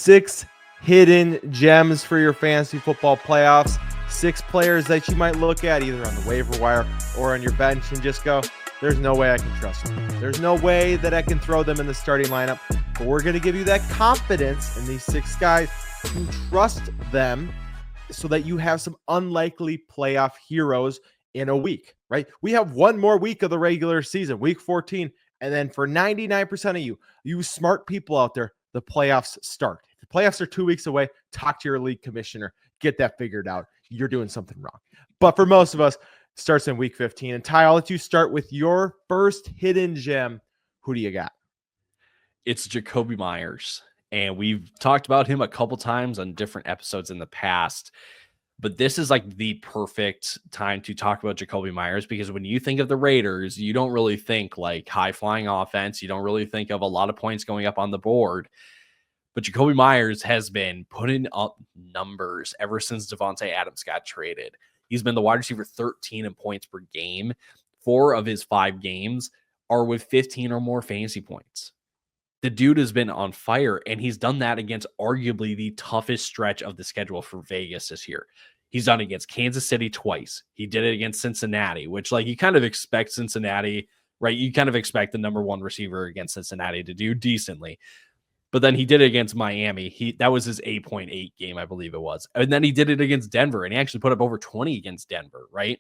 6 hidden gems for your fantasy football playoffs. 6 players that you might look at either on the waiver wire or on your bench and just go, there's no way I can trust them. There's no way that I can throw them in the starting lineup. But we're going to give you that confidence in these 6 guys to trust them so that you have some unlikely playoff heroes in a week, right? We have one more week of the regular season, week 14. And then for 99% of you smart people out there, the playoffs start. If the playoffs are 2 weeks away, talk to your league commissioner. Get that figured out. You're doing something wrong. But for most of us, it starts in week 15. And Ty, I'll let you start with your first hidden gem. Who do you got? It's Jakobi Meyers. And we've talked about him a couple times on different episodes in the past. But this is like the perfect time to talk about Jakobi Meyers, because when you think of the Raiders, you don't really think like high-flying offense. You don't really think of a lot of points going up on the board. But Jakobi Meyers has been putting up numbers ever since Devontae Adams got traded. He's been the wide receiver 13 in points per game. 4 of his 5 games are with 15 or more fantasy points. The dude has been on fire, and he's done that against arguably the toughest stretch of the schedule for Vegas this year. He's done it against Kansas City twice. He did it against Cincinnati, which like you kind of expect Cincinnati, right? You kind of expect the number 1 receiver against Cincinnati to do decently. But then he did it against Miami. That was his 8.8 game, I believe it was. And then he did it against Denver, and he actually put up over 20 against Denver, right?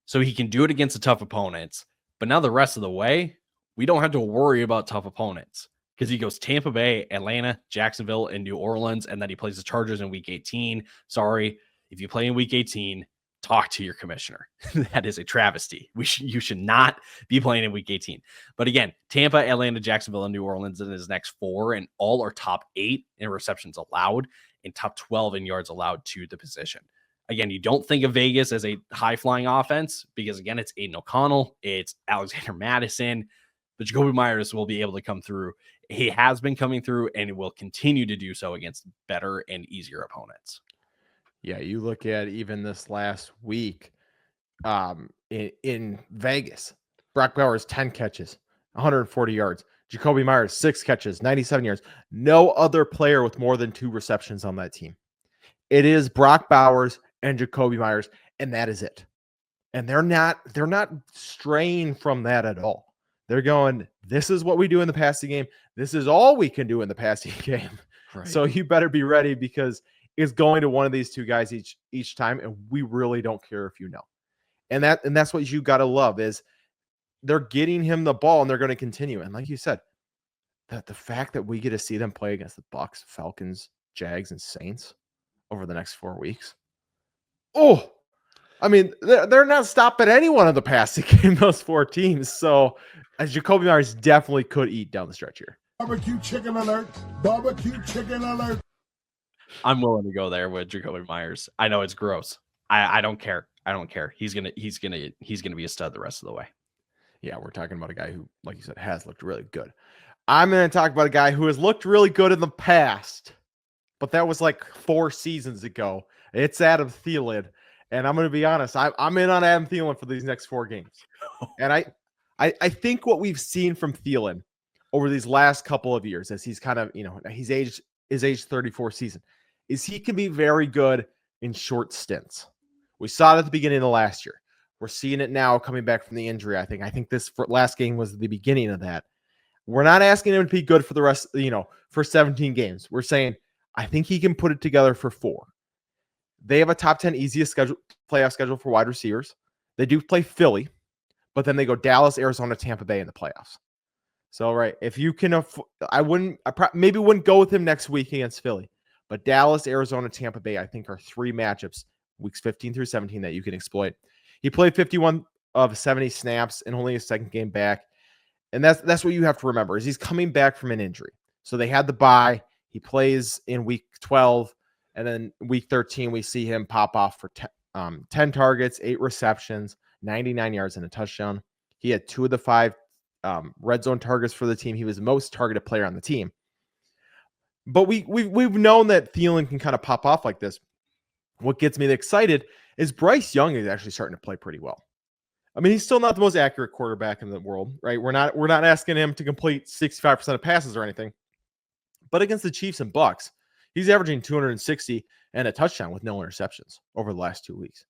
So he can do it against the tough opponents. But now the rest of the way, we don't have to worry about tough opponents because he goes Tampa Bay, Atlanta, Jacksonville, and New Orleans, and then he plays the Chargers in week 18. Sorry, if you play in week 18, talk to your commissioner. That is a travesty. You should not be playing in week 18. But again, Tampa, Atlanta, Jacksonville, and New Orleans in his next 4, and all are top 8 in receptions allowed and top 12 in yards allowed to the position. Again, you don't think of Vegas as a high-flying offense because, again, it's Aiden O'Connell, it's Alexander Madison, but Jakobi Meyers will be able to come through. He has been coming through and will continue to do so against better and easier opponents. Yeah, you look at even this last week in Vegas, Brock Bowers, 10 catches, 140 yards. Jakobi Meyers, 6 catches, 97 yards. No other player with more than 2 receptions on that team. It is Brock Bowers and Jakobi Meyers, and that is it. And they're not straying from that at all. They're going, this is what we do in the passing game. This is all we can do in the passing game. Right. So you better be ready because it's going to one of these 2 guys each time, and we really don't care if you know. And that's what you got to love is they're getting him the ball, and they're going to continue. And like you said, that the fact that we get to see them play against the Bucs, Falcons, Jags, and Saints over the next 4 weeks. Oh, I mean, they're not stopping anyone in the passing game, those 4 teams. So Jakobi Meyers definitely could eat down the stretch here. Barbecue chicken alert. Barbecue chicken alert. I'm willing to go there with Jakobi Meyers. I know it's gross. I don't care. I don't care. He's gonna be a stud the rest of the way. Yeah, we're talking about a guy who, like you said, has looked really good. I'm going to talk about a guy who has looked really good in the past, but that was like 4 seasons ago. It's Adam Thielen. And I'm going to be honest, I'm in on Adam Thielen for these next 4 games. And I think what we've seen from Thielen over these last couple of years, as he's kind of, his age 34 season, is he can be very good in short stints. We saw it at the beginning of the last year. We're seeing it now coming back from the injury. I think this last game was the beginning of that. We're not asking him to be good for the rest, for 17 games. We're saying, I think he can put it together for 4. They have a top 10 easiest playoff schedule for wide receivers. They do play Philly, but then they go Dallas, Arizona, Tampa Bay in the playoffs. So, right, if you can, maybe wouldn't go with him next week against Philly, but Dallas, Arizona, Tampa Bay, I think are 3 matchups, weeks 15 through 17, that you can exploit. He played 51 of 70 snaps in only his 2nd game back. And that's what you have to remember is he's coming back from an injury. So they had the bye. He plays in week 12. And then week 13, we see him pop off for 10 targets, 8 receptions, 99 yards, and a touchdown. He had 2 of the 5 red zone targets for the team. He was the most targeted player on the team. But we've known that Thielen can kind of pop off like this. What gets me excited is Bryce Young is actually starting to play pretty well. I mean, he's still not the most accurate quarterback in the world, right? We're not asking him to complete 65% of passes or anything. But against the Chiefs and Bucks, he's averaging 260 and a touchdown with no interceptions over the last 2 weeks.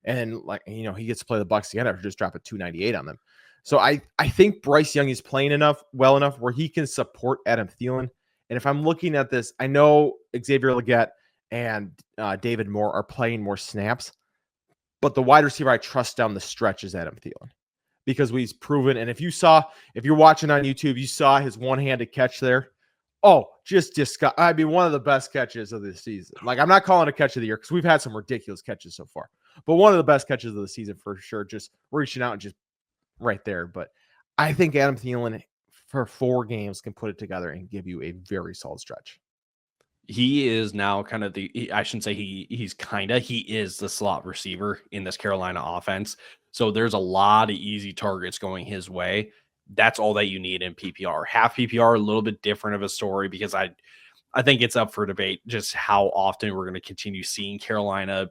And he gets to play the Bucks again after just dropping 298 on them. So I think Bryce Young is playing well enough where he can support Adam Thielen. And if I'm looking at this, I know Xavier Legette and David Moore are playing more snaps, but the wide receiver I trust down the stretch is Adam Thielen because he's proven. And if you're watching on YouTube, you saw his one-handed catch there. Oh, just disgust. I mean, one of the best catches of the season. Like, I'm not calling it a catch of the year because we've had some ridiculous catches so far, but one of the best catches of the season for sure. Just reaching out and just right there. But I think Adam Thielen for 4 games can put it together and give you a very solid stretch. He is now kind of I shouldn't say he is the slot receiver in this Carolina offense. So there's a lot of easy targets going his way. That's all that you need in PPR. Half PPR, a little bit different of a story because I think it's up for debate just how often we're going to continue seeing Carolina,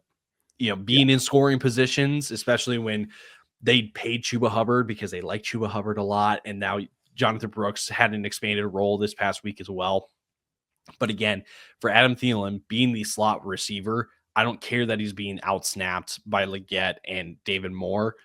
being in scoring positions, especially when they paid Chuba Hubbard because they like Chuba Hubbard a lot. And now Jonathan Brooks had an expanded role this past week as well. But again, for Adam Thielen being the slot receiver, I don't care that he's being outsnapped by Legette and David Moore.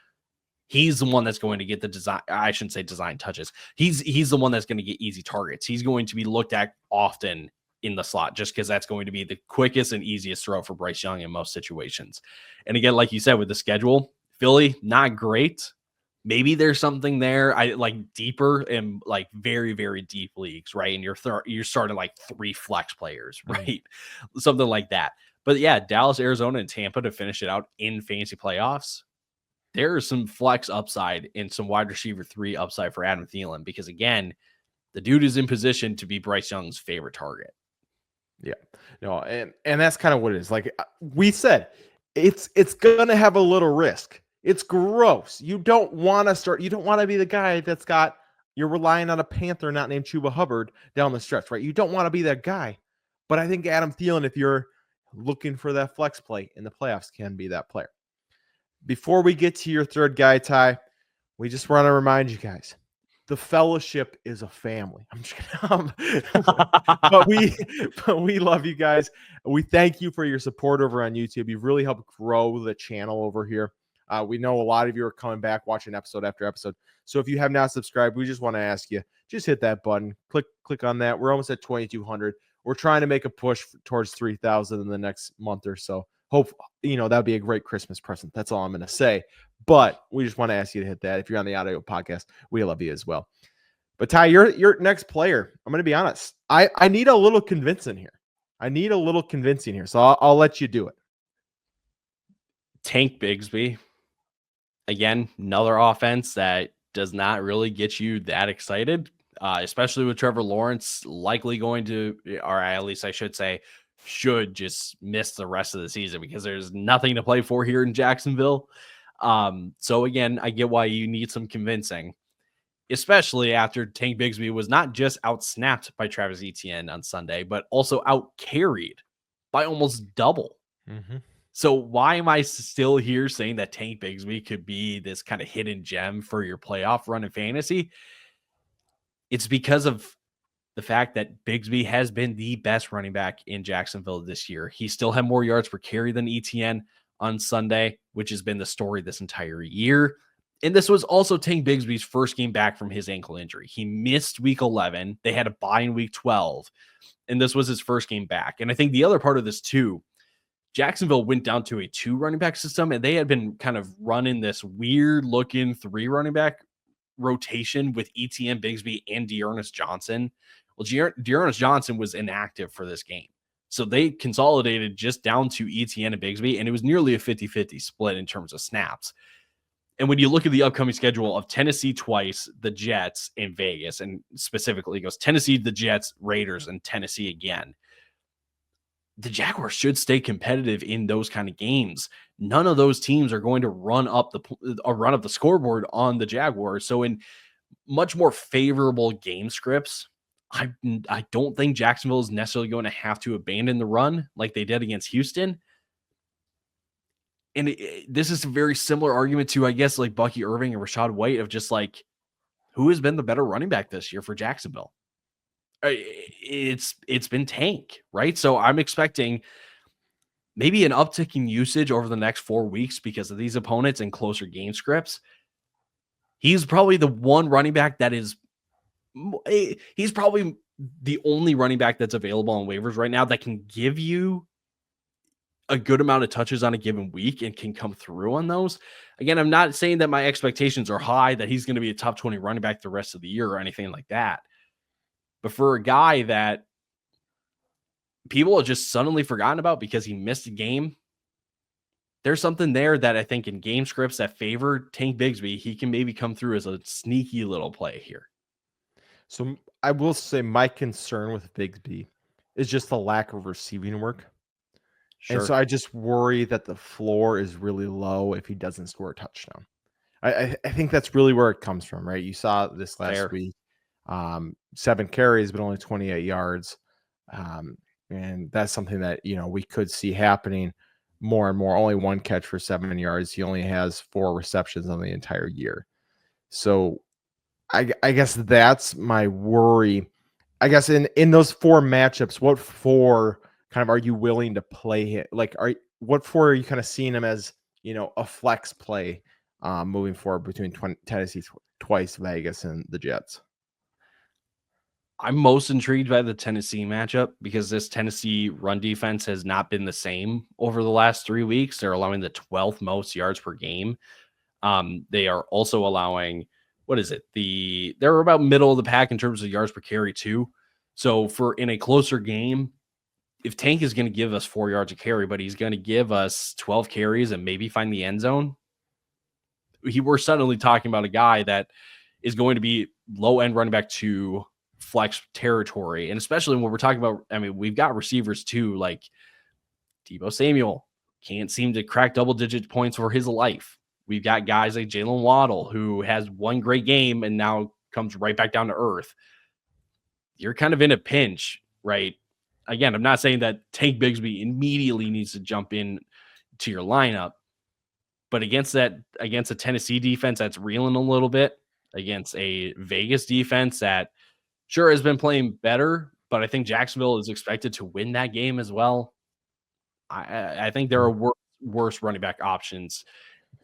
He's the one that's going to get the design. I shouldn't say design touches. He's the one that's going to get easy targets. He's going to be looked at often in the slot just because that's going to be the quickest and easiest throw for Bryce Young in most situations. And again, like you said, with the schedule, Philly, not great. Maybe there's something there. I like deeper and like very, very deep leagues, right? And you're starting like 3 flex players, right? Something like that. But yeah, Dallas, Arizona, and Tampa to finish it out in fantasy playoffs. There is some flex upside and some wide receiver 3 upside for Adam Thielen because again, the dude is in position to be Bryce Young's favorite target. Yeah, no, and that's kind of what it is. Like we said, it's gonna have a little risk. It's gross. You don't want to start. You don't want to be the guy you're relying on a Panther not named Chuba Hubbard down the stretch, right? You don't want to be that guy. But I think Adam Thielen, if you're looking for that flex play in the playoffs, can be that player. Before we get to your third guy, Ty, we just want to remind you guys, the fellowship is a family. I'm just kidding. but we love you guys. We thank you for your support over on YouTube. You've really helped grow the channel over here. We know a lot of you are coming back watching episode after episode. So if you have not subscribed, we just want to ask you, just hit that button. Click on that. We're almost at 2,200. We're trying to make a push towards 3,000 in the next month or so. Hope, that would be a great Christmas present. That's all I'm going to say. But we just want to ask you to hit that. If you're on the audio podcast, we love you as well. But Ty, your next player, I'm going to be honest. I need a little convincing here. So I'll let you do it. Tank Bigbsy. Again, another offense that does not really get you that excited, especially with Trevor Lawrence likely going to, or at least I should say, should just miss the rest of the season because there's nothing to play for here in Jacksonville. So again, I get why you need some convincing, especially after Tank Bigbsy was not just outsnapped by Travis Etienne on Sunday, but also out-carried by almost double. Mm-hmm. So why am I still here saying that Tank Bigbsy could be this kind of hidden gem for your playoff run in fantasy? It's because of the fact that Bigsby has been the best running back in Jacksonville this year. He still had more yards per carry than Etienne on Sunday, which has been the story this entire year. And this was also Tank Bigsby's first game back from his ankle injury. He missed week 11. They had a bye in week 12. And this was his first game back. And I think the other part of this too, Jacksonville went down to a 2 running back system, and they had been kind of running this weird looking 3 running back rotation with Etienne, Bigsby, and Dearness Johnson. Well, Dearness Johnson was inactive for this game. So they consolidated just down to Etienne and Bigsby, and it was nearly a 50-50 split in terms of snaps. And when you look at the upcoming schedule of Tennessee twice, the Jets, and Vegas, and specifically it goes Tennessee, the Jets, Raiders, and Tennessee again, the Jaguars should stay competitive in those kind of games. None of those teams are going to run up the scoreboard on the Jaguars. So in much more favorable game scripts, I don't think Jacksonville is necessarily going to have to abandon the run like they did against Houston. And this is a very similar argument to, I guess, like Bucky Irving and Rashad White of just like, who has been the better running back this year for Jacksonville? it's been Tank, right? So I'm expecting maybe an uptick in usage over the next 4 weeks because of these opponents and closer game scripts. He's probably the one running back that is he's probably the only running back that's available on waivers right now that can give you a good amount of touches on a given week and can come through on those. Again, I'm not saying that my expectations are high, that he's going to be a top 20 running back the rest of the year or anything like that. But for a guy that people have just suddenly forgotten about because he missed a game, there's something there that I think in game scripts that favor Tank Bigsby, he can maybe come through as a sneaky little play here. So I will say my concern with Bigsby is just the lack of receiving work. Sure. And so I just worry that the floor is really low if he doesn't score a touchdown. I think that's really where it comes from, right? You saw this last week, 7 carries, but only 28 yards. And that's something that, we could see happening more and more. Only 1 catch for 7 yards. He only has 4 receptions on the entire year. So I guess that's my worry. I guess in those 4 matchups, what 4 kind of are you willing to play him? Like, what 4 are you kind of seeing him as, a flex play moving forward between Tennessee twice, Vegas, and the Jets? I'm most intrigued by the Tennessee matchup because this Tennessee run defense has not been the same over the last 3 weeks. They're allowing the 12th most yards per game. They are also allowing, they're about middle of the pack in terms of yards per carry too. So in a closer game, if Tank is going to give us 4 yards a carry, but he's going to give us 12 carries and maybe find the end zone, we're suddenly talking about a guy that is going to be low end running back to flex territory. And especially when we're talking about, we've got receivers too, like Deebo Samuel can't seem to crack double-digit points for his life. We've got guys like Jalen Waddle, who has one great game and now comes right back down to earth. You're kind of in a pinch, right? Again, I'm not saying that Tank Bigsby immediately needs to jump in to your lineup, but against a Tennessee defense that's reeling a little bit, against a Vegas defense that sure has been playing better, but I think Jacksonville is expected to win that game as well. I think there are worse running back options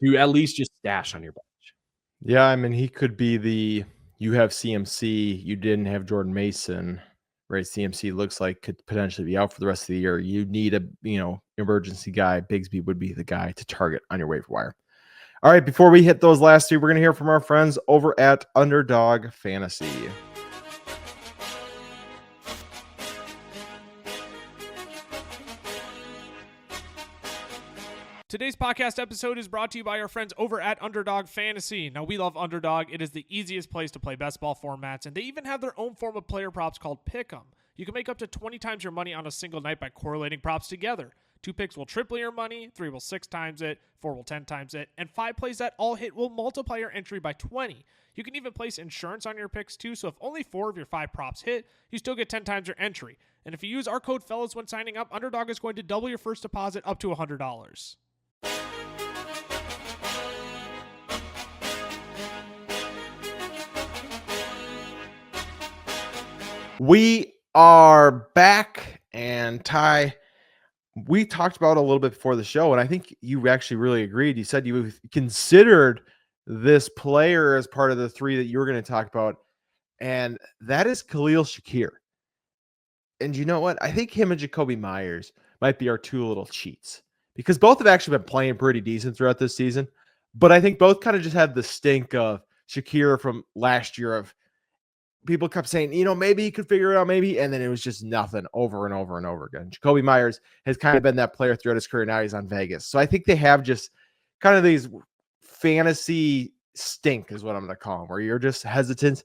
to at least just stash on your bench. Yeah, he could be you have CMC, you didn't have Jordan Mason, right? CMC looks like could potentially be out for the rest of the year. You need a, emergency guy. Bigsby would be the guy to target on your waiver wire. All right, before we hit those last 2, we're going to hear from our friends over at Underdog Fantasy. Today's podcast episode is brought to you by our friends over at Underdog Fantasy. Now, we love Underdog. It is the easiest place to play best ball formats, and they even have their own form of player props called Pick'em. You can make up to 20 times your money on a single night by correlating props together. 2 picks will triple your money, 3 will 6 times it, 4 will 10 times it, and 5 plays that all hit will multiply your entry by 20. You can even place insurance on your picks too, so if only 4 of your 5 props hit, you still get 10 times your entry. And if you use our code FELLAS when signing up, Underdog is going to double your first deposit up to $100. We are back, and Ty, we talked about it a little bit before the show, and I think you actually really agreed. You said you considered this player as part of the 3 that you were going to talk about, and that is Khalil Shakir. And you know what? I think him and Jakobi Meyers might be our 2 little cheats, because both have actually been playing pretty decent throughout this season, but I think both kind of just had the stink of Shakir from last year of people kept saying, maybe he could figure it out, maybe. And then it was just nothing over and over and over again. Jakobi Meyers has kind of been that player throughout his career. Now he's on Vegas. So I think they have just kind of these fantasy stink is what I'm going to call them, where you're just hesitant.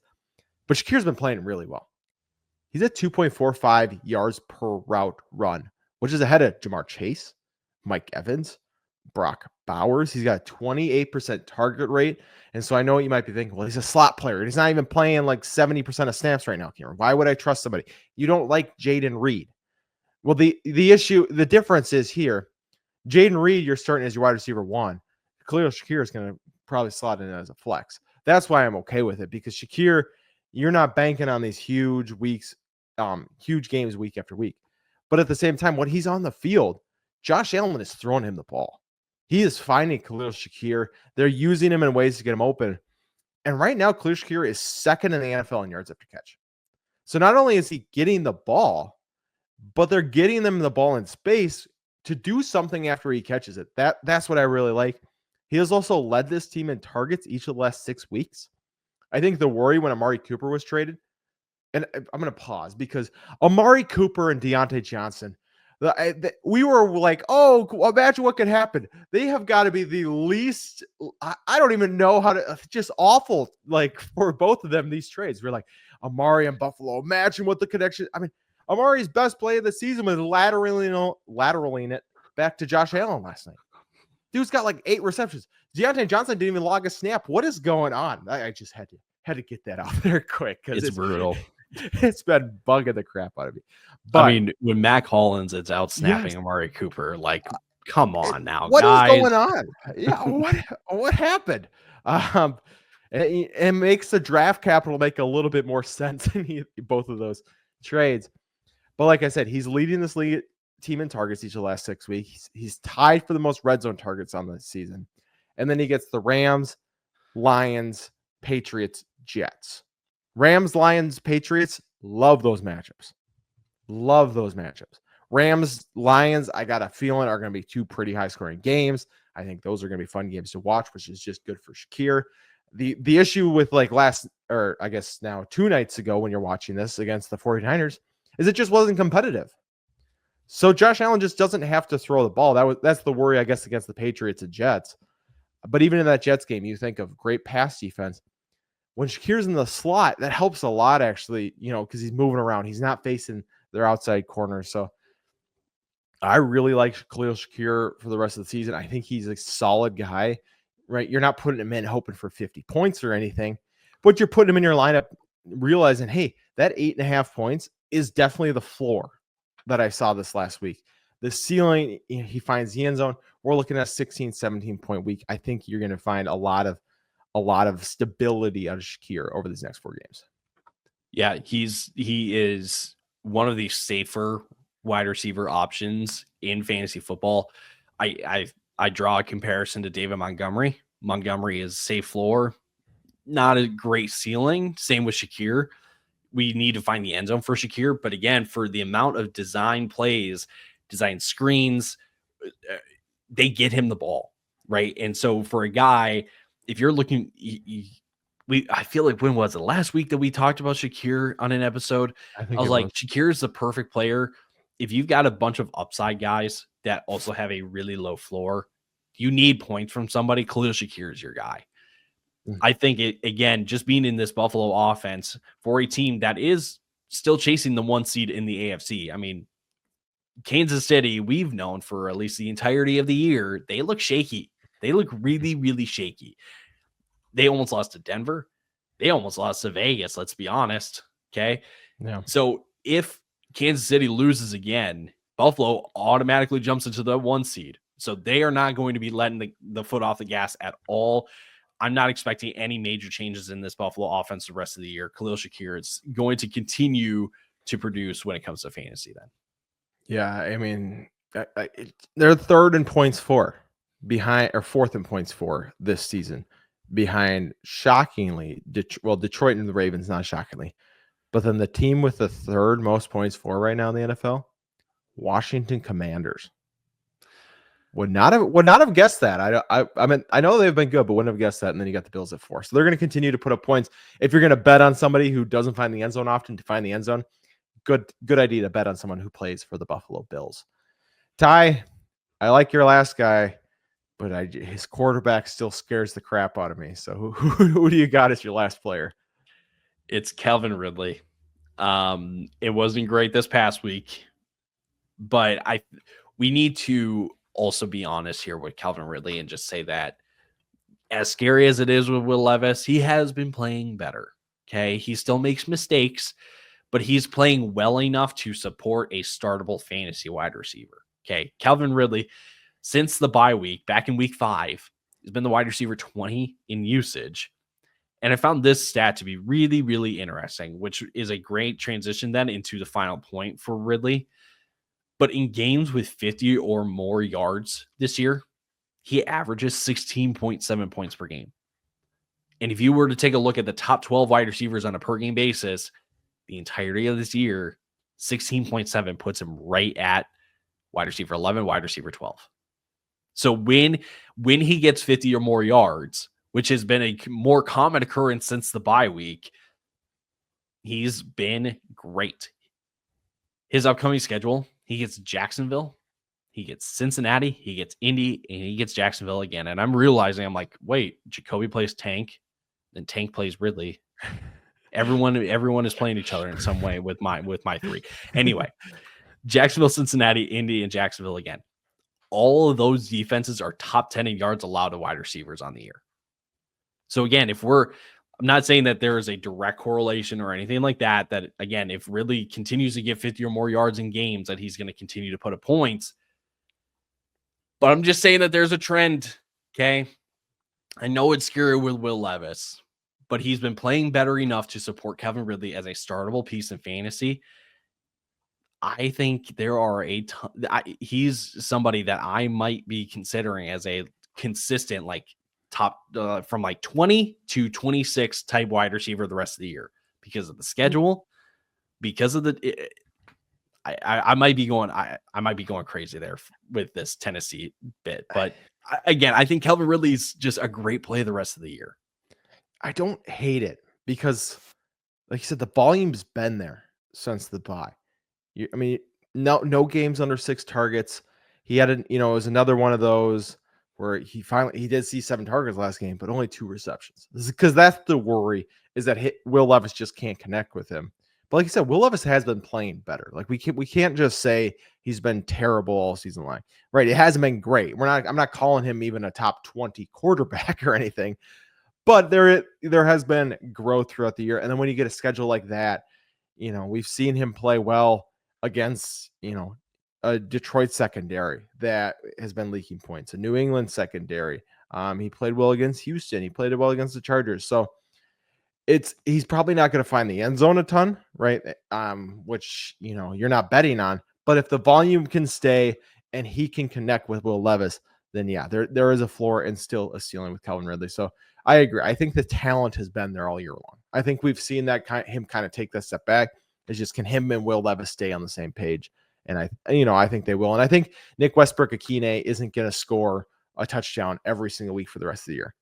But Shakir's been playing really well. He's at 2.45 yards per route run, which is ahead of Jamar Chase, Mike Evans, Brock Bowers. He's got a 28% target rate. And so I know what you might be thinking, well, he's a slot player. He's not even playing like 70% of snaps right now, Cameron. Why would I trust somebody? You don't like Jaden Reed. Well, the difference is here, Jaden Reed, you're starting as your wide receiver 1. Khalil Shakir is going to probably slot in as a flex. That's why I'm okay with it, because Shakir, you're not banking on these huge weeks huge games week after week. But at the same time, when he's on the field, Josh Allen is throwing him the ball. He is finding Khalil Shakir. They're using him in ways to get him open. And right now, Khalil Shakir is second in the NFL in yards after catch. So not only is he getting the ball, but they're getting them the ball in space to do something after he catches it. That's what I really like. He has also led this team in targets each of the last 6 weeks. I think the worry when Amari Cooper was traded, and I'm going to pause because Amari Cooper and Deontay Johnson, we were like, oh, imagine what could happen. They have got to be the least, I don't even know how to, just awful, like for both of them, these trades. We're like, Amari and Buffalo, imagine what the connection. I mean, Amari's best play of the season was lateraling it back to Josh Allen last night. Dude's got like 8 receptions. Deontay Johnson didn't even log a snap. What is going on? I just had to get that out there quick because It's brutal. It's been bugging the crap out of me. But I mean, when Mac Hollins is out snapping Yes. Amari Cooper, like, come on now, what guys. is going on? Yeah, what happened? It makes the draft capital make a little bit more sense in both of those trades. But like I said, he's leading this league team in targets each of the last 6 weeks. He's tied for the most red zone targets on the season. And then he gets the Rams, Lions, Patriots, Jets. Rams, Lions, Patriots, love those matchups. Love those matchups. Rams, Lions, I got a feeling are going to be 2 pretty high-scoring games. I think those are going to be fun games to watch, which is just good for Shakir. The issue with like I guess now 2 nights ago when you're watching this against the 49ers is it just wasn't competitive. So Josh Allen just doesn't have to throw the ball. That's the worry, I guess, against the Patriots and Jets. But even in that Jets game, you think of great pass defense. When Shakir's in the slot, that helps a lot, actually, because he's moving around. He's not facing their outside corners. So I really like Khalil Shakir for the rest of the season. I think he's a solid guy, right? You're not putting him in hoping for 50 points or anything, but you're putting him in your lineup realizing, hey, that 8.5 points is definitely the floor that I saw this last week. The ceiling, he finds the end zone. We're looking at a 16, 17-point week. I think you're going to find a lot of stability out of Shakir over these next 4 games. Yeah, he is one of the safer wide receiver options in fantasy football. I draw a comparison to David Montgomery. Montgomery is safe floor, not a great ceiling. Same with Shakir. We need to find the end zone for Shakir, but again, for the amount of design plays, design screens, they get him the ball, right? And so for a guy, if you're looking, I feel like when was it last week that we talked about Shakir on an episode? I was like, Shakir is the perfect player. If you've got a bunch of upside guys that also have a really low floor, you need points from somebody. Khalil Shakir is your guy. I think again, just being in this Buffalo offense for a team that is still chasing the 1 seed in the AFC. I mean, Kansas City, we've known for at least the entirety of the year, they look shaky. They look really, really shaky. They almost lost to Denver. They almost lost to Vegas. Let's be honest. Okay. Yeah. So if Kansas City loses again, Buffalo automatically jumps into the 1 seed. So they are not going to be letting the foot off the gas at all. I'm not expecting any major changes in this Buffalo offense the rest of the year. Khalil Shakir is going to continue to produce when it comes to fantasy then. Yeah, I mean, they're 3rd in points for behind, or 4th in points for this season behind, shockingly, Detroit and the Ravens, not shockingly, but then the team with the 3rd most points for right now in the NFL, Washington Commanders. Would not have guessed that. I mean, I know they've been good, but wouldn't have guessed that. And then you got the Bills at 4. So they're going to continue to put up points. If you're going to bet on somebody who doesn't find the end zone often to find the end zone, good idea to bet on someone who plays for the Buffalo Bills. Ty, I like your last guy, but his quarterback still scares the crap out of me. So who do you got as your last player? It's Calvin Ridley. It wasn't great this past week, but we need to also be honest here with Calvin Ridley and just say that as scary as it is with Will Levis, he has been playing better. Okay. He still makes mistakes, but he's playing well enough to support a startable fantasy wide receiver. Okay. Calvin Ridley, since the bye week, back in week 5, has been the wide receiver 20 in usage. And I found this stat to be really, really interesting, which is a great transition then into the final point for Ridley. But in games with 50 or more yards this year, he averages 16.7 points per game. And if you were to take a look at the top 12 wide receivers on a per game basis, the entirety of this year, 16.7 puts him right at wide receiver 11, wide receiver 12. So when he gets 50 or more yards, which has been a more common occurrence since the bye week, he's been great. His upcoming schedule, he gets Jacksonville, he gets Cincinnati, he gets Indy, and he gets Jacksonville again. And I'm realizing, I'm like, wait, Jakobi plays Tank, then Tank plays Ridley. Everyone is playing each other in some way with my three. Anyway, Jacksonville, Cincinnati, Indy, and Jacksonville again. All of those defenses are top 10 in yards allowed to wide receivers on the year. So again, I'm not saying that there is a direct correlation or anything like that, again, if Ridley continues to get 50 or more yards in games, that he's going to continue to put up points. But I'm just saying that there's a trend, okay? I know it's scary with Will Levis, but he's been playing better enough to support Kevin Ridley as a startable piece in fantasy. I think there are he's somebody that I might be considering as a consistent, like top from like 20 to 26 type wide receiver the rest of the year because of the schedule, because of the, I might be going crazy there with this Tennessee bit, but again, I think Calvin Ridley's just a great play the rest of the year. I don't hate it because, like you said, the volume's been there since the bye. I mean, no games under 6 targets. He had it was another one of those where he did see 7 targets last game, but only 2 receptions. This is because that's the worry, is that Will Levis just can't connect with him. But like you said, Will Levis has been playing better. Like we can't just say he's been terrible all season long, right? It hasn't been great. I'm not calling him even a top 20 quarterback or anything, but there has been growth throughout the year. And then when you get a schedule like that, we've seen him play well against, a Detroit secondary that has been leaking points, a New England secondary. He played well against Houston. He played well against the Chargers. So he's probably not going to find the end zone a ton, right? Which, you're not betting on, but if the volume can stay and he can connect with Will Levis, then yeah, there is a floor and still a ceiling with Calvin Ridley. So I agree. I think the talent has been there all year long. I think we've seen that him kind of take that step back. It's just, can him and Will Levis stay on the same page? And I think they will. And I think Nick Westbrook-Akine isn't going to score a touchdown every single week for the rest of the year.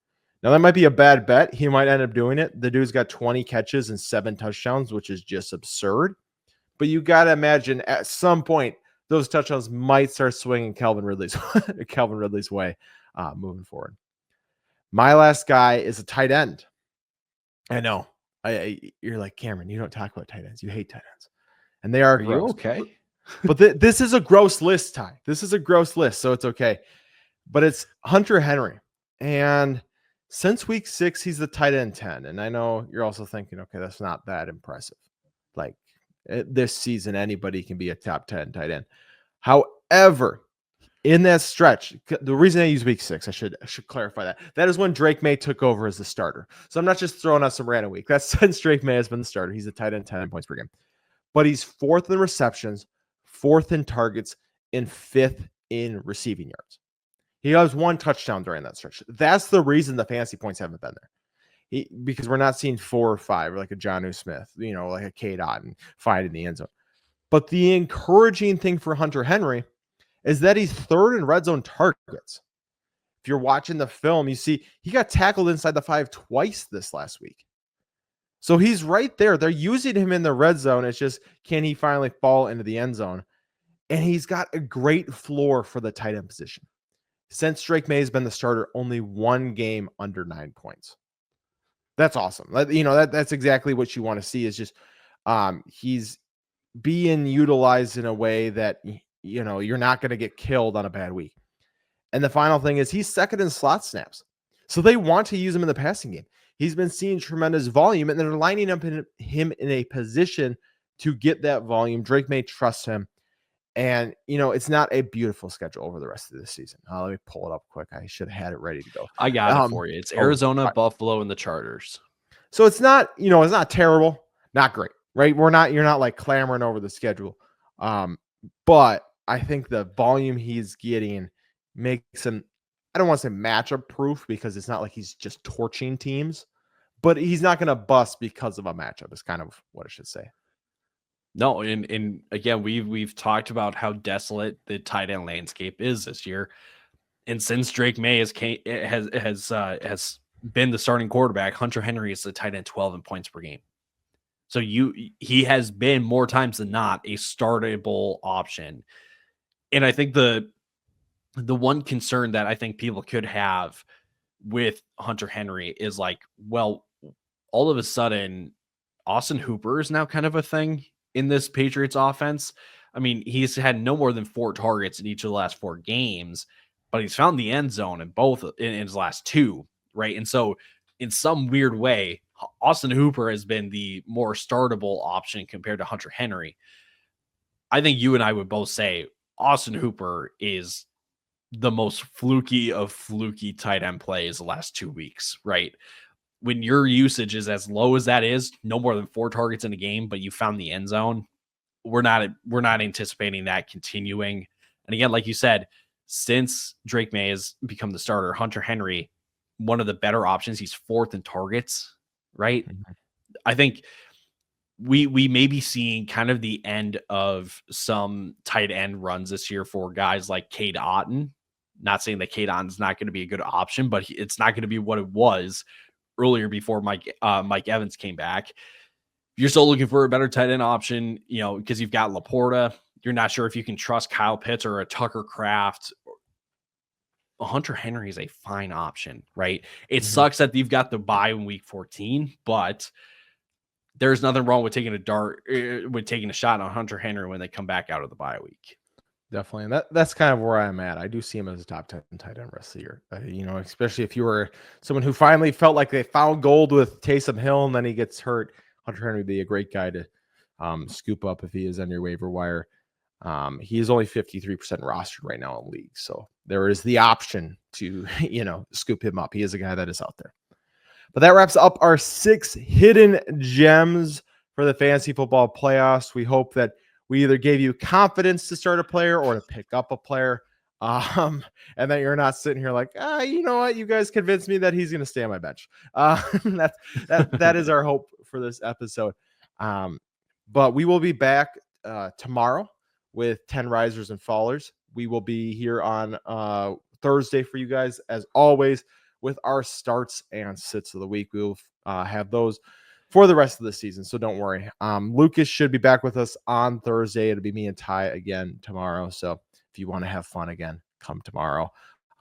Now, that might be a bad bet. He might end up doing it. The dude's got 20 catches and 7 touchdowns, which is just absurd. But you got to imagine at some point, those touchdowns might start swinging Calvin Ridley's way moving forward. My last guy is a tight end. I know. You're like, Cameron, you don't talk about tight ends. You hate tight ends. And they are gross. You okay? But this is a gross list, Ty. This is a gross list, so it's okay. But it's Hunter Henry. And since week 6, he's the tight end 10. And I know you're also thinking, okay, that's not that impressive. Like this season, anybody can be a top 10 tight end. However, in that stretch, the reason I use week 6, I should clarify that is when Drake May took over as the starter. So I'm not just throwing out some random week. That's since Drake May has been the starter. He's a tight end 10 points per game. But he's 4th in receptions, 4th in targets, and 5th in receiving yards. He has 1 touchdown during that stretch. That's the reason the fantasy points haven't been there. Because we're not seeing 4 or 5, like a Jonnu Smith, like a K. Dotton find in the end zone. But the encouraging thing for Hunter Henry is that he's 3rd in red zone targets. If you're watching the film, you see he got tackled inside the 5 twice this last week. So he's right there. They're using him in the red zone. It's just, can he finally fall into the end zone? And he's got a great floor for the tight end position. Since Drake May has been the starter, only 1 game under 9 points. That's awesome. That's exactly what you want to see, is just he's being utilized in a way that, you're not going to get killed on a bad week. And the final thing is he's 2nd in slot snaps. So they want to use him in the passing game. He's been seeing tremendous volume, and they're lining up him in a position to get that volume. Drake May trusts him. And, it's not a beautiful schedule over the rest of this season. Let me pull it up quick. I should have had it ready to go. I got it for you. It's Arizona, Buffalo, and the Chargers. So it's not, it's not terrible, not great, right? You're not like clamoring over the schedule. But I think the volume he's getting makes him, I don't want to say matchup proof because it's not like he's just torching teams, but he's not going to bust because of a matchup is kind of what I should say. No, and again, we've talked about how desolate the tight end landscape is this year. And since Drake May has been the starting quarterback, Hunter Henry is the tight end 12 in points per game. So he has been more times than not a startable option. And I think the one concern that I think people could have with Hunter Henry is like, well, all of a sudden, Austin Hooper is now kind of a thing in this Patriots offense. I mean, he's had no more than 4 targets in each of the last 4 games, but he's found the end zone in his last 2, right? And so in some weird way, Austin Hooper has been the more startable option compared to Hunter Henry. I think you and I would both say Austin Hooper is the most fluky of fluky tight end plays the last 2 weeks, right? When your usage is as low as that is, no more than 4 targets in a game, but you found the end zone, we're not anticipating that continuing. And again, like you said, since Drake May has become the starter, Hunter Henry, one of the better options, he's 4th in targets, right? Mm-hmm. I think we may be seeing kind of the end of some tight end runs this year for guys like Cade Otton. Not saying that Cade Otton's not going to be a good option, but it's not going to be what it was earlier before Mike Evans came back. You're still looking for a better tight end option, because you've got Laporta. You're not sure if you can trust Kyle Pitts or a Tucker Kraft. Hunter Henry is a fine option, right? It sucks that you've got the bye in week 14, but there's nothing wrong with taking a shot on Hunter Henry when they come back out of the bye week. Definitely. And that's kind of where I'm at. I do see him as a top 10 tight end rest of the year. Especially if you were someone who finally felt like they found gold with Taysom Hill and then he gets hurt. Hunter Henry would be a great guy to scoop up if he is on your waiver wire. He is only 53% rostered right now in league. So there is the option to, scoop him up. He is a guy that is out there. But that wraps up our 6 hidden gems for the fantasy football playoffs. We hope that we either gave you confidence to start a player or to pick up a player. And that you're not sitting here like, you know what? You guys convinced me that he's going to stay on my bench. That is our hope for this episode. But we will be back tomorrow with 10 risers and fallers. We will be here on Thursday for you guys, as always, with our starts and sits of the week. We'll have those for the rest of the season, so don't worry. Lucas should be back with us on Thursday. It'll be me and Ty again tomorrow. So if you want to have fun again, come tomorrow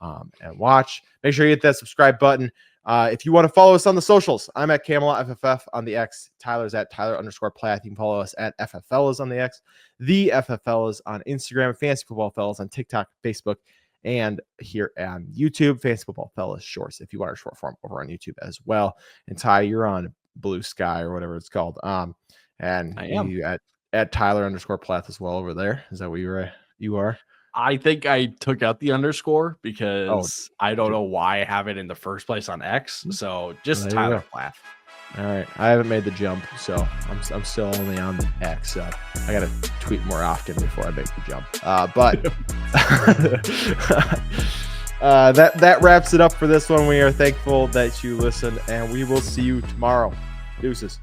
and watch. Make sure you hit that subscribe button. If you want to follow us on the socials, I'm at Camelot FFF on the X. Tyler's at Tyler_Plath. You can follow us at FFFellas on the X. The FFFellas on Instagram. Fantasy Football Fellas on TikTok, Facebook, and here on YouTube. Fantasy Football Fellas Shorts, if you want our short form, over on YouTube as well. And Ty, you're on Blue Sky or whatever it's called. And I am you at Tyler_Plath as well over there. Is that what you are? I think I took out the underscore because I don't know why I have it in the first place on X. So just Tyler Plath. All right. I haven't made the jump, so I'm still only on the X. So I got to tweet more often before I make the jump. But that wraps it up for this one. We are thankful that you listened, and we will see you tomorrow. Deuces.